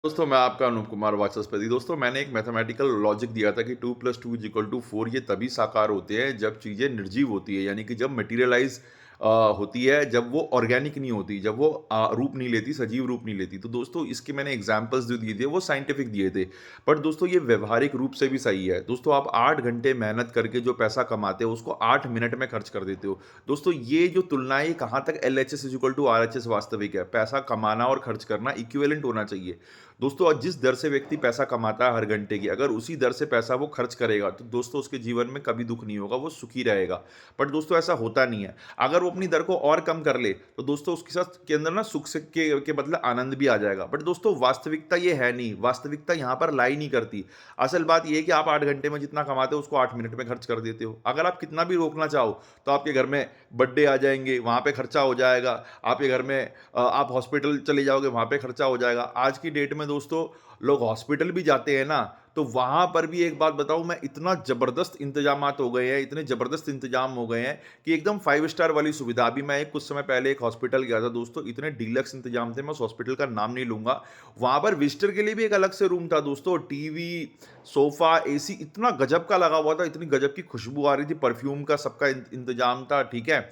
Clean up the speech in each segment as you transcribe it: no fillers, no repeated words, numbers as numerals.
दोस्तों, मैं आपका अनूप कुमार वाचस्पति। दोस्तों, मैंने एक मैथमेटिकल लॉजिक दिया था कि 2 + 2 = 4 ये तभी साकार होते हैं जब चीज़ें निर्जीव होती है, यानी कि जब मटेरियलाइज़ होती है, जब वो ऑर्गेनिक नहीं होती, जब वो रूप नहीं लेती, सजीव रूप नहीं लेती। तो दोस्तों, इसके मैंने एग्ज़ाम्पल्स जो दिए थे, वो साइंटिफिक दिए थे। बट दोस्तों, ये व्यावहारिक रूप से भी सही है। दोस्तों, आप 8 घंटे मेहनत करके जो पैसा कमाते हो, उसको 8 मिनट में खर्च कर देते हो। दोस्तों, ये जो तुलना है, ये कहाँ तक एलएचएस = आरएचएस वास्तविक है। पैसा कमाना और खर्च करना इक्विवेलेंट होना चाहिए। दोस्तों और जिस दर से व्यक्ति पैसा कमाता है हर घंटे की, अगर उसी दर से पैसा वो खर्च करेगा, तो दोस्तों उसके जीवन में कभी दुःख नहीं होगा, वो सुखी रहेगा। बट दोस्तों ऐसा होता नहीं है। अगर वो अपनी दर को और कम कर ले, तो दोस्तों उसके साथ के अंदर ना सुख से के बदले आनंद भी आ जाएगा। बट दोस्तों वास्तविकता ये है नहीं, वास्तविकता यहाँ पर लाई नहीं करती। असल बात ये है कि आप 8 घंटे में जितना कमाते हो, उसको 8 मिनट में खर्च कर देते हो। अगर आप कितना भी रोकना चाहो, तो आपके घर में बर्थडे आ जाएँगे, वहाँ पे खर्चा हो जाएगा। आपके घर में आप हॉस्पिटल चले जाओगे, वहाँ पे खर्चा हो जाएगा। आज की डेट में दोस्तों लोग हॉस्पिटल भी जाते हैं ना, तो वहाँ पर भी एक बात बताऊँ मैं, इतना ज़बरदस्त इंतज़ामात हो गए हैं, इतने ज़बरदस्त इंतज़ाम हो गए हैं कि एकदम 5 स्टार वाली सुविधा। अभी मैं एक कुछ समय पहले एक हॉस्पिटल गया था दोस्तों, इतने डीलक्स इंतज़ाम थे, मैं उस हॉस्पिटल का नाम नहीं लूँगा। वहाँ पर विज़िटर के लिए भी एक अलग से रूम था दोस्तों, टीवी, सोफ़ा, एसी इतना गज़ब का लगा हुआ था, इतनी गज़ब की खुशबू आ रही थी, परफ्यूम का सबका इंतज़ाम था, ठीक है?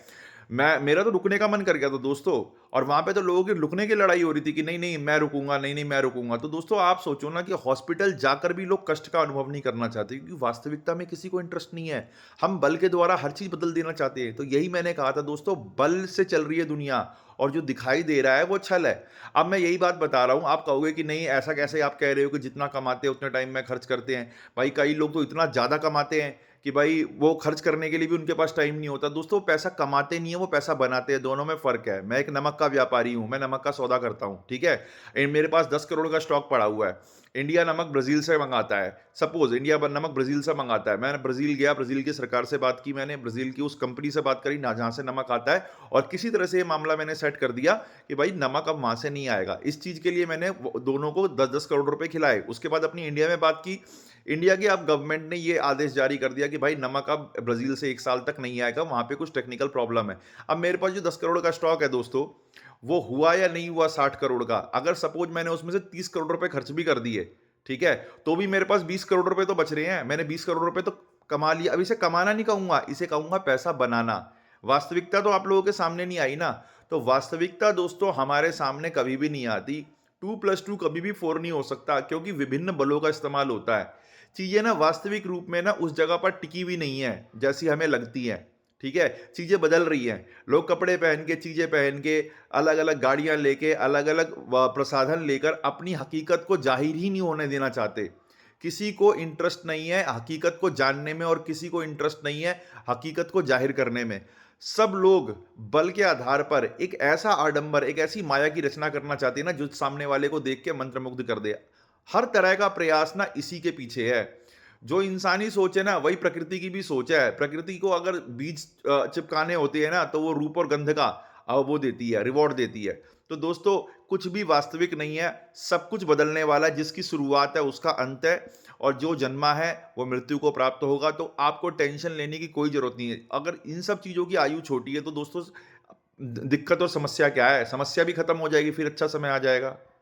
मेरा तो रुकने का मन कर गया था दोस्तों। और वहाँ पे तो लोगों की रुकने की लड़ाई हो रही थी कि नहीं, नहीं मैं रुकूँगा, नहीं, नहीं मैं रुकूँगा। तो दोस्तों आप सोचो ना कि हॉस्पिटल जाकर भी लोग कष्ट का अनुभव नहीं करना चाहते, क्योंकि वास्तविकता में किसी को इंटरेस्ट नहीं है। हम बल के द्वारा हर चीज़ बदल देना चाहते हैं। तो यही मैंने कहा था दोस्तों, बल से चल रही है दुनिया और जो दिखाई दे रहा है वो छल है। अब मैं यही बात बता रहा हूँ, आप कहोगे कि नहीं ऐसा कैसे आप कह रहे हो कि जितना कमाते हैं उतने टाइम में खर्च करते हैं। भाई कई लोग तो इतना ज़्यादा कमाते हैं कि भाई वो खर्च करने के लिए भी उनके पास टाइम नहीं होता। दोस्तों पैसा कमाते नहीं है, वो पैसा बनाते हैं, दोनों में फ़र्क है। मैं एक नमक का व्यापारी हूँ, मैं नमक का सौदा करता हूँ, ठीक है? मेरे पास 10 करोड़ का स्टॉक पड़ा हुआ है। इंडिया नमक ब्राज़ील से मँगाता है। सपोज़ इंडिया ब नमक ब्राज़ील से मँगाता है। मैंने ब्राज़ील गया, ब्राज़ील की सरकार से बात की मैंने, ब्राज़ील की उस कंपनी से बात करी ना जहाँ से नमक आता है, और किसी तरह से ये मामला मैंने सेट कर दिया कि भाई नमक अब वहाँ से नहीं आएगा। इस चीज़ के लिए मैंने वो दोनों को 10-10 करोड़ रुपए खिलाए। उसके बाद अपनी इंडिया में बात की। इंडिया की अब गवर्नमेंट ने ये आदेश जारी कर दिया कि भाई नमक अब ब्राज़ील से 1 साल तक नहीं आएगा, वहाँ पे कुछ टेक्निकल प्रॉब्लम है। अब मेरे पास जो 10 करोड़ का स्टॉक है दोस्तों, वो हुआ या नहीं हुआ 60 करोड़ का, अगर सपोज़ मैंने उसमें से 30 करोड़ रुपए खर्च भी कर दिए, ठीक है? तो भी मेरे पास 20 करोड़ रुपए तो बच रहे हैं। मैंने 20 करोड़ रुपए तो कमा लिया। अब इसे कमाना नहीं कहूँगा, इसे कहूँगा पैसा बनाना। वास्तविकता तो आप लोगों के सामने नहीं आई ना। तो वास्तविकता दोस्तों हमारे सामने कभी भी नहीं आती। 2 + 2 कभी भी 4 नहीं हो सकता, क्योंकि विभिन्न बलों का इस्तेमाल होता है। चीज़ें ना वास्तविक रूप में ना उस जगह पर टिकी हुई नहीं है, जैसी हमें लगती हैं, ठीक है? चीज़ें बदल रही हैं। लोग कपड़े पहन के, चीज़ें पहन के, अलग-अलग गाड़ियाँ लेके, अलग-अलग व प्रसाधन लेकर अपनी हकीकत को ज़ाहिर ही नहीं होने देना चाहते। किसी को इंटरेस्ट नहीं है हकीकत को जानने में, और किसी को इंटरेस्ट नहीं है हकीकत को ज़ाहिर करने में। सब लोग बल के आधार पर एक ऐसा आडंबर, एक ऐसी माया की रचना करना चाहते हैं ना, जो सामने वाले को देख के मंत्रमुग्ध कर दे। हर तरह का प्रयास ना इसी के पीछे है। जो इंसानी सोच है ना, वही प्रकृति की भी सोच है। प्रकृति को अगर बीज चिपकाने होते हैं ना, तो वो रूप और गंध का वो देती है, रिवॉर्ड देती है। तो दोस्तों कुछ भी वास्तविक नहीं है, सब कुछ बदलने वाला है, जिसकी शुरुआत है उसका अंत है, और जो जन्मा है वो मृत्यु को प्राप्त होगा। तो आपको टेंशन लेने की कोई ज़रूरत नहीं है। अगर इन सब चीज़ों की आयु छोटी है, तो दोस्तों दिक्कत और समस्या क्या है? समस्या भी खत्म हो जाएगी, फिर अच्छा समय आ जाएगा।